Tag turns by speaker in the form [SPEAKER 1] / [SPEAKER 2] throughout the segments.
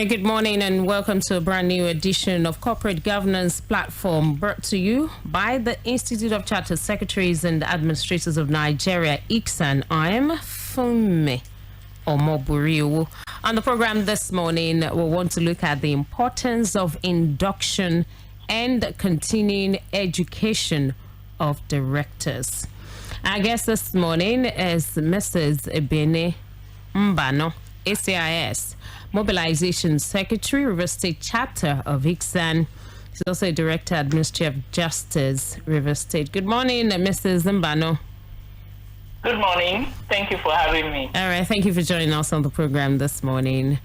[SPEAKER 1] right, good morning and welcome to a brand new edition of Corporate Governance Platform, brought to you by the Institute of Chartered Secretaries and Administrators of Nigeria, ICSAN. I am Funmi Omoburiu. On the program this morning, we want to look at the importance of induction and continuing education of directors. Our guest this morning is Mrs. IBIENE MBANO, ACIS, Mobilization Secretary, River State Chapter of ICSAN. She's also a Director, Administrative Justice, River State. Good morning, Mrs. MBANO.
[SPEAKER 2] Good morning. Thank you for having me.
[SPEAKER 1] All right, thank you for joining us on the program this morning.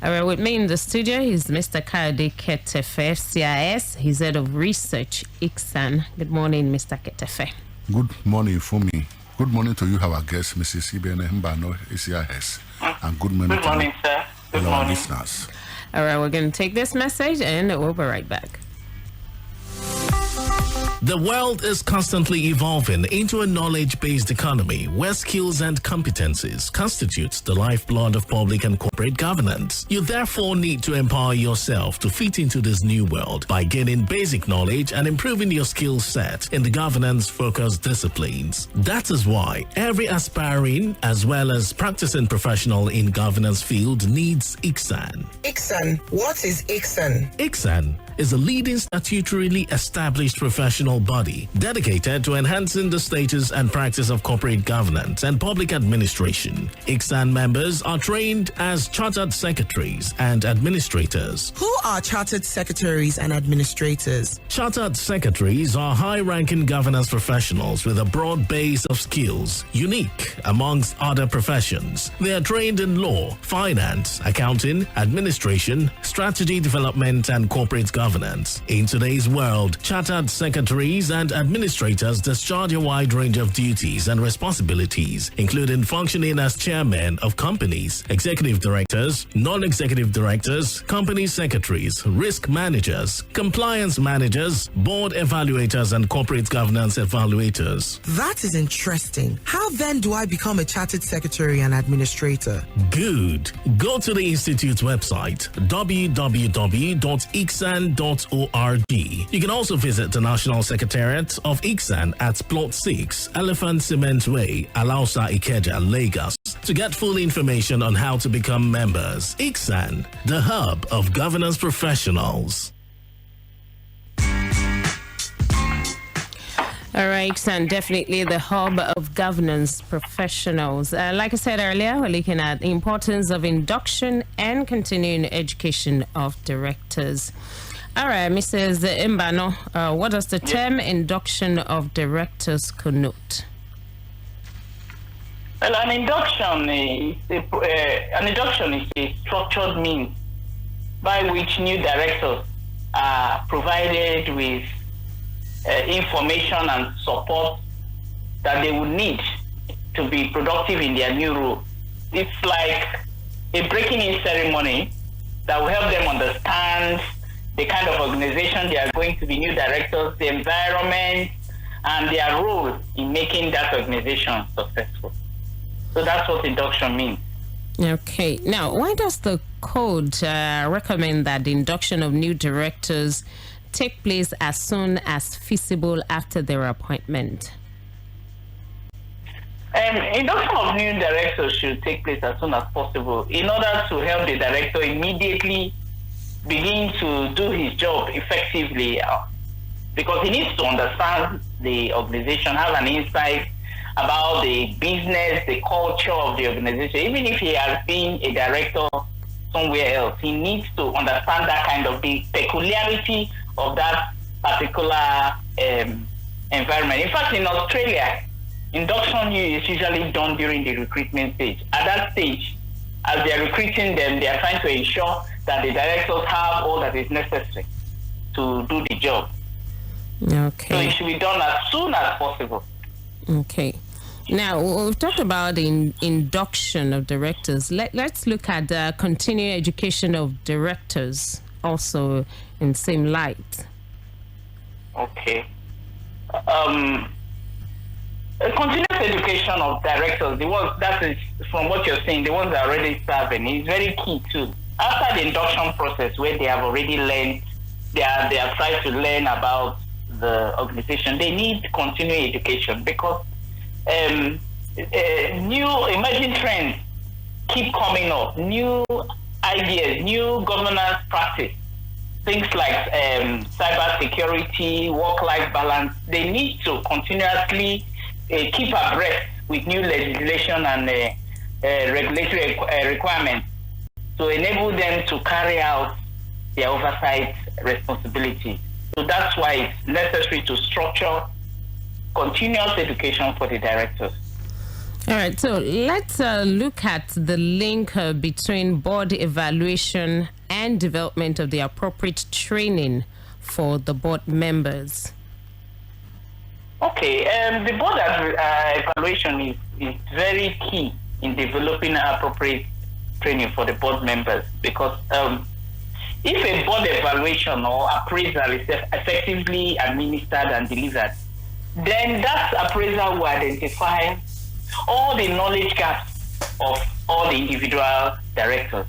[SPEAKER 1] All right, with me in the studio is Mr. Kayode Ketefe, CIS. He's Head of Research, ICSAN. Good morning, Mr. Ketefe.
[SPEAKER 3] Good morning, Funmi. Good morning to you, our guest, Mrs. IBIENE MBANO, ACIS. And good morning,
[SPEAKER 2] sir. Good
[SPEAKER 3] to our
[SPEAKER 2] morning.
[SPEAKER 3] listeners.
[SPEAKER 1] All right, we're going to take this message and we'll be right back.
[SPEAKER 4] The world is constantly evolving into a knowledge-based economy where skills and competencies constitute the lifeblood of public and corporate governance. You therefore need to empower yourself to fit into this new world by gaining basic knowledge and improving your skill set in the governance-focused disciplines. That is why every aspiring as well as practicing professional in governance field needs ICSAN.
[SPEAKER 5] ICSAN. What is ICSAN?
[SPEAKER 4] ICSAN is a leading statutorily established professional body dedicated to enhancing the status and practice of corporate governance and public administration. ICSAN members are trained as chartered secretaries and administrators.
[SPEAKER 5] Who are chartered secretaries and administrators?
[SPEAKER 4] Chartered secretaries are high-ranking governance professionals with a broad base of skills, unique amongst other professions. They are trained in law, finance, accounting, administration, strategy development, and corporate governance. In today's world, chartered secretaries and administrators discharge a wide range of duties and responsibilities, including functioning as chairmen of companies, executive directors, non-executive directors, company secretaries, risk managers, compliance managers, board evaluators, and corporate governance evaluators.
[SPEAKER 5] That is interesting. How then do I become a chartered secretary and administrator?
[SPEAKER 4] Good. Go to the Institute's website, www.icsan.org. You can also visit the National Secretariat of ICSAN at Plot 6, Elephant Cement Way, Alausa, Ikeja, Lagos, to get full information on how to become members. ICSAN, the hub of governance professionals.
[SPEAKER 1] All right, ICSAN, definitely the hub of governance professionals. Like I said earlier, we're looking at the importance of induction and continuing education of directors. All right, Mrs. MBANO, what does the term induction of directors connote?
[SPEAKER 2] Well, an induction is a structured means by which new directors are provided with information and support that they would need to be productive in their new role. It's like a breaking-in ceremony that will help them understand the kind of organization they are going to be new directors, the environment, and their role in making that organization successful. So that's what induction means.
[SPEAKER 1] Okay. Now, why does the code recommend that the induction of new directors take place as soon as feasible after their appointment?
[SPEAKER 2] Induction of new directors should take place as soon as possible in order to help the director immediately begin to do his job effectively, because he needs to understand the organization, have an insight about the business, the culture of the organization. Even if he has been a director somewhere else, he needs to understand that kind of the peculiarity of that particular environment. In fact, in Australia, induction is usually done during the recruitment stage. At that stage, as they are recruiting them, they are trying to ensure that the directors have all that is necessary to do the job.
[SPEAKER 1] Okay.
[SPEAKER 2] So it should be done as soon as possible.
[SPEAKER 1] Okay. Now, we've talked about the induction of directors. Let's look at the continuing education of directors also in the same light.
[SPEAKER 2] Okay. Continuous education of directors, the ones that is from what you're saying, the ones that are already serving, is very key too. after the induction process, where they have already learned, they have tried to learn about the organization, they need continuing education because new emerging trends keep coming up, new ideas, new governance practice, things like cyber security, work-life balance. They need to continuously keep abreast with new legislation and regulatory requirements to enable them to carry out their oversight responsibilities. So that's why it's necessary to structure continuous education for the directors.
[SPEAKER 1] All right, so let's look at the link between board evaluation and development of the appropriate training for the board members.
[SPEAKER 2] Okay, the board evaluation is very key in developing appropriate training for the board members because if a board evaluation or appraisal is effectively administered and delivered, then that appraisal will identify all the knowledge gaps of all the individual directors.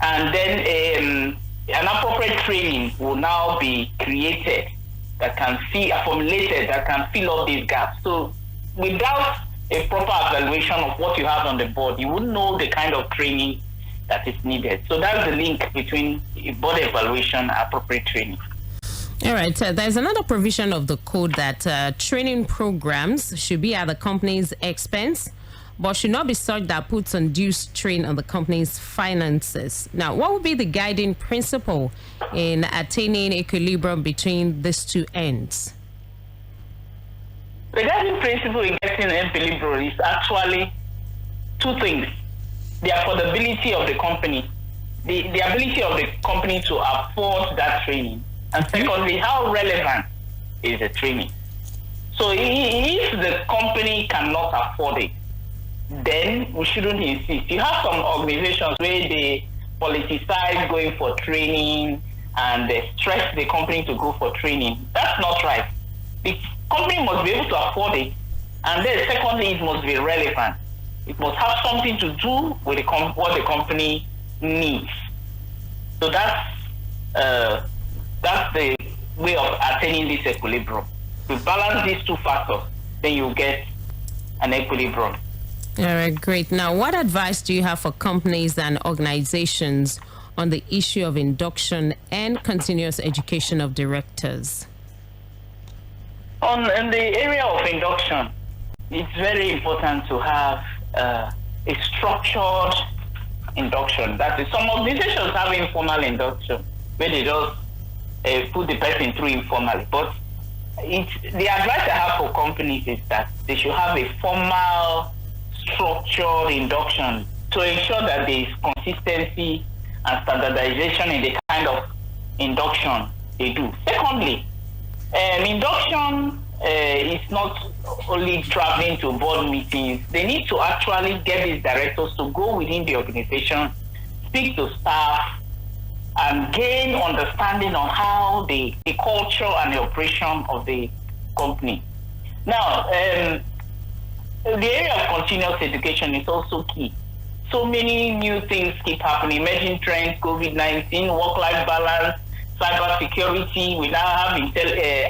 [SPEAKER 2] And then an appropriate training will now be created that can formulated that can fill up these gaps. So without a proper evaluation of what you have on the board, you wouldn't know the kind of training that is needed. So that's the link between board evaluation and appropriate training.
[SPEAKER 1] All right, there's another provision of the code that training programs should be at the company's expense, but should not be such that puts undue strain on the company's finances. Now, what would be the guiding principle in attaining equilibrium between these two ends?
[SPEAKER 2] The guiding principle in getting equilibrium is actually two things: the affordability of the company, the ability of the company to afford that training, and secondly, how relevant is the training. So if the company cannot afford it, then we shouldn't insist. You have some organizations where they politicize going for training and they stress the company to go for training. That's not right. The company must be able to afford it, and then secondly, it must be relevant. It must have something to do with what the company needs. So that's the way of attaining this equilibrium. To balance these two factors, then you get an equilibrium.
[SPEAKER 1] All right, great. Now, what advice do you have for companies and organizations on the issue of induction and continuous education of directors?
[SPEAKER 2] In the area of induction, it's very important to have a structured induction. That is, some organizations have informal induction where they just put the person through informally. But the advice I have for companies is that they should have a formal, structured induction to ensure that there is consistency and standardization in the kind of induction they do. Secondly, induction is not only traveling to board meetings. They need to actually get these directors to go within the organization, speak to staff, and gain understanding on how the culture and the operation of the company. Now, the area of continuous education is also key. So many new things keep happening, emerging trends, COVID-19, work-life balance, cyber security. We now have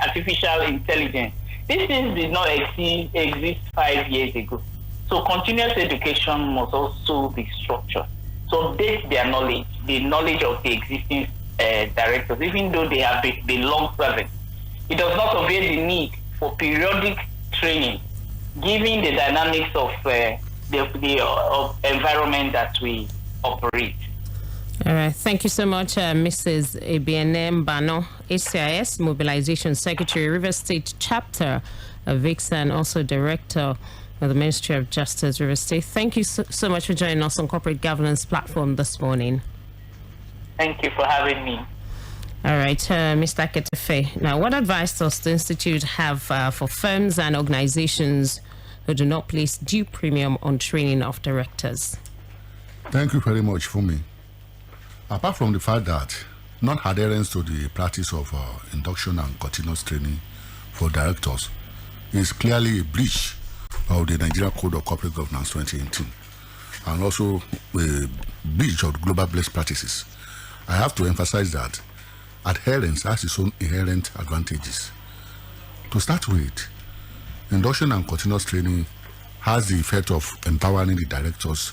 [SPEAKER 2] artificial intelligence. These things did not exist 5 years ago. So continuous education must also be structured. So update their knowledge, the knowledge of the existing directors, even though they have been long serving. It does not obviate the need for periodic training, given the dynamics of the environment that we operate.
[SPEAKER 1] All right. Thank you so much, Mrs. IBIENE MBANO, ACIS Mobilization Secretary, Rivers State Chapter of VIX, and also Director of the Ministry of Justice, Rivers State. Thank you so much for joining us on Corporate Governance Platform this morning.
[SPEAKER 2] Thank you for having me.
[SPEAKER 1] All right, Mr. Ketefe. Now, what advice does the Institute have for firms and organizations who do not place due premium on training of directors?
[SPEAKER 3] Thank you very much, Fumi. Apart from the fact that non-adherence to the practice of induction and continuous training for directors is clearly a breach of the Nigerian Code of Corporate Governance 2018. and also a breach of global best practices. I have to emphasize that adherence has its own inherent advantages. To start with, induction and continuous training has the effect of empowering the directors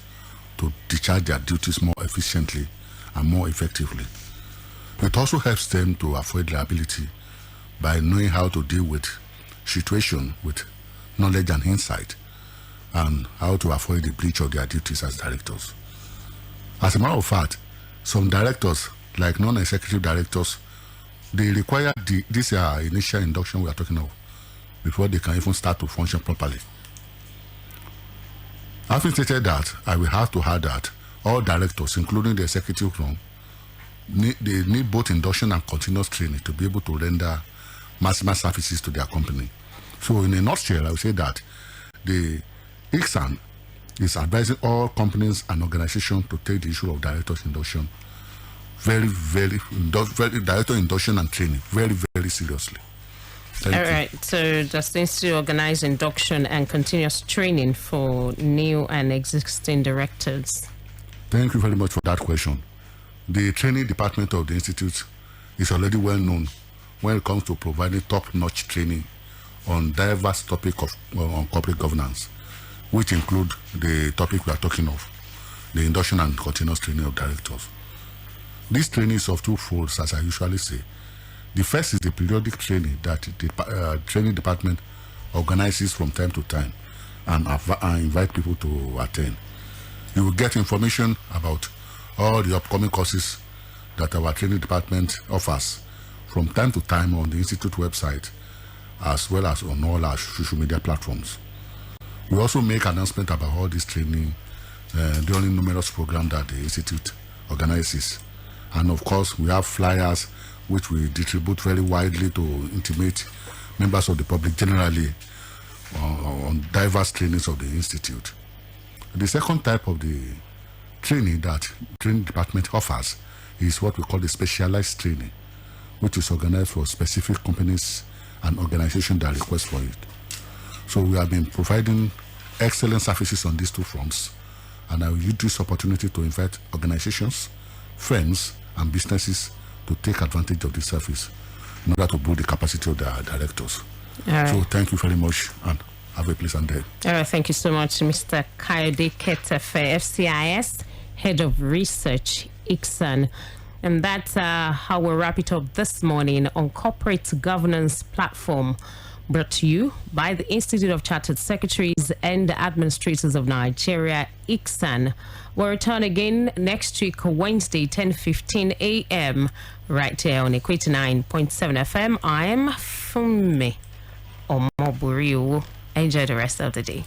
[SPEAKER 3] to discharge their duties more efficiently and more effectively. It also helps them to avoid liability by knowing how to deal with situations with knowledge and insight, and how to avoid the breach of their duties as directors. As a matter of fact, some directors, like non-executive directors, they require this initial induction we are talking of before they can even start to function properly. Having stated that, I will have to add that all directors, including the executive room, they need both induction and continuous training to be able to render maximum services to their company. So in a nutshell, I would say that the ICSAN is advising all companies and organizations to take the issue of directors induction director induction and training very, very seriously. Thank you.
[SPEAKER 1] Right. So does the Institute organize induction and continuous training for new and existing directors?
[SPEAKER 3] Thank you very much for that question. The training department of the Institute is already well known when it comes to providing top-notch training on diverse topics on corporate governance, which include the topic we are talking of, the induction and continuous training of directors. This training is of two folds, as I usually say. The first is the periodic training that the training department organizes from time to time and invite people to attend. You will get information about all the upcoming courses that our training department offers from time to time on the Institute website, as well as on all our social media platforms. We also make announcements about all this training during numerous programs that the Institute organizes. And of course, we have flyers which we distribute very widely to intimate members of the public generally on diverse trainings of the Institute. The second type of the training that training department offers is what we call the specialized training, which is organized for specific companies and organizations that request for it. So we have been providing excellent services on these two fronts, and I will use this opportunity to invite organizations, firms, and businesses to take advantage of this service in order to build the capacity of their directors.
[SPEAKER 1] Right.
[SPEAKER 3] So thank you very much and have a pleasant day.
[SPEAKER 1] All right, thank you so much, Mr. Kayode Ketefe, FCIS, Head of Research, ICSAN. And that's how we'll wrap it up this morning on Corporate Governance Platform, brought to you by the Institute of Chartered Secretaries and Administrators of Nigeria, ICSAN. We'll return again next week, Wednesday, 10:15 a.m., right here on Equator 9.7 FM. I'm Funmi Omoburiu. Enjoy the rest of the day.